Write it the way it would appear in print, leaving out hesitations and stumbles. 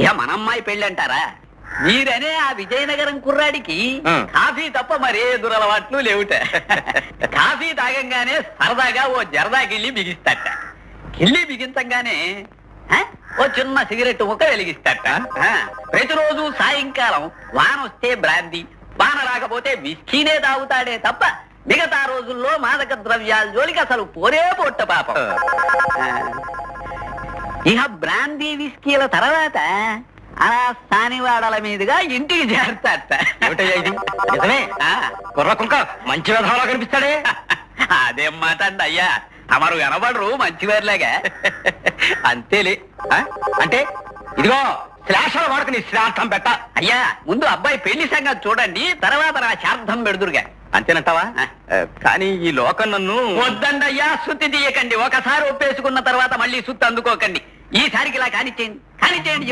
ఇక మన అమ్మాయి పెళ్ళి అంటారా? మీరనే ఆ విజయనగరం కుర్రాడికి కాఫీ తప్ప మరే దురలవాట్లు లేవుట. కాఫీ తాగంగానే సరదాగా ఓ జరదా గిల్లి బిగిస్తాట. గిల్లి బిగించంగానే ఓ చిన్న సిగరెట్ ముక్క వెలిగిస్తాట. ప్రతిరోజు సాయంకాలం వాన వస్తే బ్రాందీ, వాన రాకపోతే విస్కీనే తాగుతాడే తప్ప మిగతా రోజుల్లో మాదక ద్రవ్యాల జోలికి అసలు పోరే పొట్ట పాపం. ఇక బ్రాందీ విస్కీల తర్వాత అలా సానివాడల మీదుగా ఇంటికి చేరతాట. నిజమే, కుర్ర కుంక మంచి విధాలా కనిపిస్తాడే. అదేం మాట అండి అయ్యా, తమరు కనబడరు మంచివారిలాగా. అంతేలే. అంటే ఇదిగో శ్లాషల వాడకు నీ శ్రార్థం పెట్ట. అయ్యా ముందు అబ్బాయి పెళ్లి సంగతి చూడండి, తర్వాత నా శార్థం పెడుదురుగా. అంతేనంటావా? కానీ ఈ లోకం నన్ను. వద్దండి అయ్యా, సుత్తి తీయకండి. ఒకసారి ఒప్పేసుకున్న తర్వాత మళ్ళీ సుత్తి అందుకోకండి. ఈసారికి ఇలా కానిచ్చేయండి.